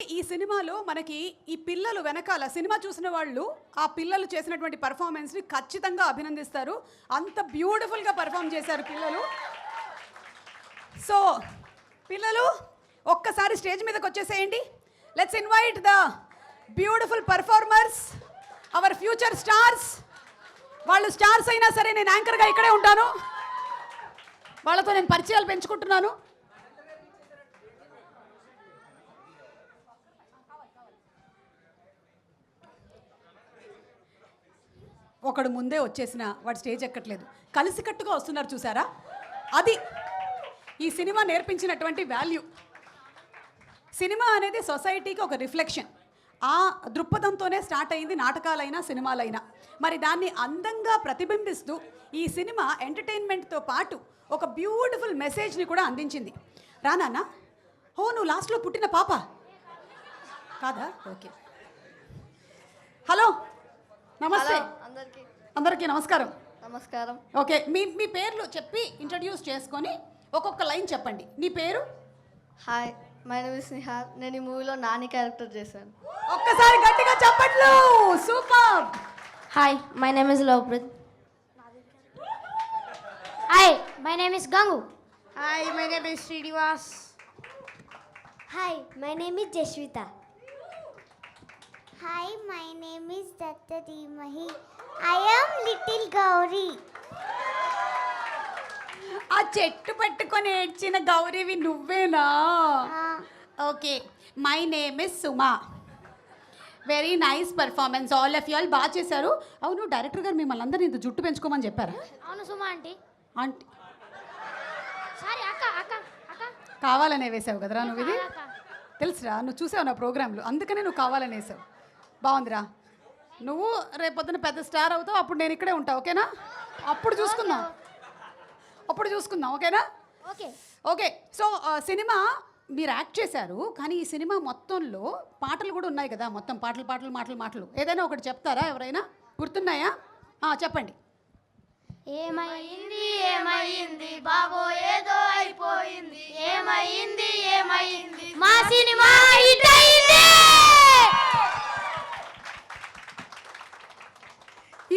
ఈ సినిమాలో మనకి ఈ పిల్లలు వెనకాల సినిమా చూసిన వాళ్ళు ఆ పిల్లలు చేసినటువంటి పర్ఫార్మెన్స్ని ఖచ్చితంగా అభినందిస్తారు. అంత బ్యూటిఫుల్గా పర్ఫామ్ చేశారు పిల్లలు. సో పిల్లలు ఒక్కసారి స్టేజ్ మీదకి వచ్చేసేయండి. Let's invite the beautiful performers, our future stars. వాళ్ళు స్టార్స్ అయినా సరే నేను యాంకర్గా ఇక్కడే ఉంటాను. వాళ్ళతో నేను పరిచయాలు పెంచుకుంటున్నాను. ఒకడు ముందే వచ్చేసిన వాడు స్టేజ్ ఎక్కట్లేదు, కలిసికట్టుగా వస్తున్నారు చూసారా? అది ఈ సినిమా నేర్పించినటువంటి వాల్యూ. సినిమా అనేది సొసైటీకి ఒక రిఫ్లెక్షన్. ఆ దృక్పథంతోనే స్టార్ట్ అయింది నాటకాలైనా సినిమాలైనా. మరి దాన్ని అందంగా ప్రతిబింబిస్తూ ఈ సినిమా ఎంటర్టైన్మెంట్తో పాటు ఒక బ్యూటిఫుల్ మెసేజ్ని కూడా అందించింది. రానా? ఓ, నువ్వు లాస్ట్లో పుట్టిన పాప కాదా? ఓకే. హలో, నమస్తే అందరికీ నమస్కారం. నమస్కారం. ఓకే, మీ పేర్లు చెప్పి ఇంట్రడ్యూస్ చేసుకొని ఒక్కొక్క లైన్ చెప్పండి. నీ పేరు? Hi, my name is Nihar. నేను ఈ మూవీలో నాని క్యారెక్టర్ చేశాను. ఒక్కసారి గట్టిగా చప్పట్లు. Super. Hi, my name is Lovpreet. Hi, my name is Gangu. Hi, my name is Srinivas. Hi, my name is Jashwita. Hi, my name is Datta Dimahi. I am Little Gauri. ఆ చెట్టు పట్టుకొని ఏడ్చిన గౌరీవి నువ్వేనా? Okay, my name is Suma. Very nice performance, all of you all బాగా చేశారు. అవును, director గారు మిమ్మల్ని అందరినీ ఇంత జుట్టు పెంచుకోమని చెప్పారా? అవును సుమా ఆంటీ. ఆంటీ సారీ అక్క అక్క అక్క. కావాలనే వేసావు కదరా నువ్వు ఇది? అక్క. తెలుసురా, నువ్వు చూసావు నా ప్రోగ్రాంలో, అందుకనే నువ్వు కావాలని వేసావు. బాగుందిరా. నువ్వు రేపొద్దున పెద్ద స్టార్ అవుతావు, అప్పుడు నేను ఇక్కడే ఉంటావు. ఓకేనా? అప్పుడు చూసుకుందాం, ఓకేనా? ఓకే. ఓకే. సో సినిమా మీరు యాక్ట్ చేశారు, కానీ ఈ సినిమా మొత్తంలో పాటలు కూడా ఉన్నాయి కదా. మొత్తం మాటలు ఏదైనా ఒకటి చెప్తారా? ఎవరైనా గుర్తున్నాయా? చెప్పండి. ఏమైంది ఏమైంది బాబో, ఏదో అయిపోయింది. ఏమైంది మా సినిమా హిట్ అయింది.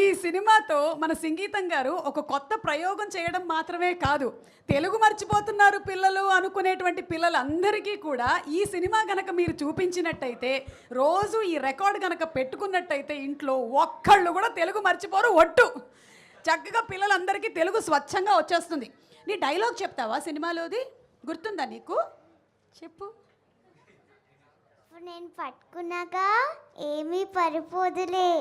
ఈ సినిమాతో మన సంగీతం గారు ఒక కొత్త ప్రయోగం చేయడం మాత్రమే కాదు, తెలుగు మర్చిపోతున్నారు పిల్లలు అనుకునేటువంటి పిల్లలందరికీ కూడా ఈ సినిమా గనక మీరు చూపించినట్టయితే, రోజు ఈ రికార్డ్ గనక పెట్టుకున్నట్టయితే ఇంట్లో ఒక్కళ్ళు కూడా తెలుగు మర్చిపోరు. ఒట్టు. చక్కగా పిల్లలందరికీ తెలుగు స్వచ్ఛంగా వచ్చేస్తుంది. నీ డైలాగ్ చెప్తావా సినిమాలోది? గుర్తుందా నీకు? చెప్పు. నేను పట్టుకున్నాక ఏమీ పడిపోదులే.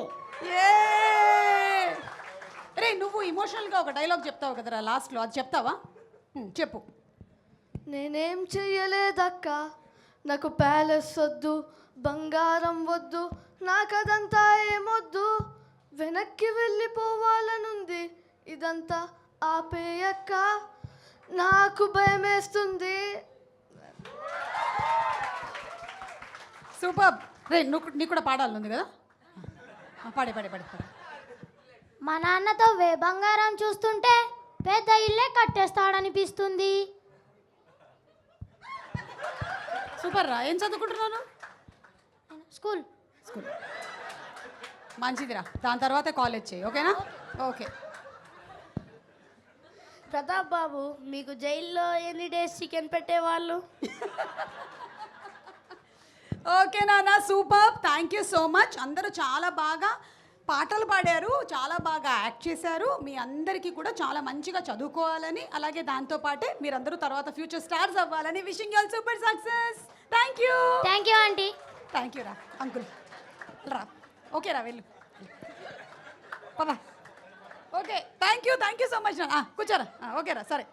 రే, నువ్వు ఇమోషనల్గా ఒక డైలాగ్ చెప్తావు కదరా లాస్ట్లో, అది చెప్తావా? చెప్పు. నేనేం చెయ్యలేదక్క, నాకు ప్యాలెస్ వద్దు, బంగారం వద్దు, నాకదంతా ఏమొద్దు, వెనక్కి వెళ్ళిపోవాలనుంది, ఇదంతా ఆపేయక్క, నాకు భయమేస్తుంది. సూపర్. రే, నీకు కూడా పాడాలనుంది కదా? పాడే. మా నాన్నతో బంగారం చూస్తుంటే పెద్ద ఇల్లే కట్టేస్తాడనిపిస్తుంది. సూపర్ రా. ఏం చదువుకుంటున్నాను? స్కూల్. మంచిదిరా, దాని తర్వాత కాలేజ్ చేయి. ఓకేనా? ఓకే. ప్రతాప్ బాబు, మీకు జైల్లో ఎన్ని డేస్ చికెన్ పెట్టేవాళ్ళు? ఓకే నాన్న, super. Thank you so much. అందరూ చాలా బాగా పాటలు పాడారు, చాలా బాగా యాక్ట్ చేశారు. మీ అందరికీ కూడా చాలా మంచిగా చదువుకోవాలని, అలాగే దాంతోపాటే మీరందరూ తర్వాత ఫ్యూచర్ స్టార్స్ అవ్వాలని wishing you all super success. Thank you aunty. Thank you రా అంకుల్. రా. ఓకే రా, వెళ్ళు. పాపా. Okay, thank you so much. కూర్చోరా. ఓకే రా, సరే.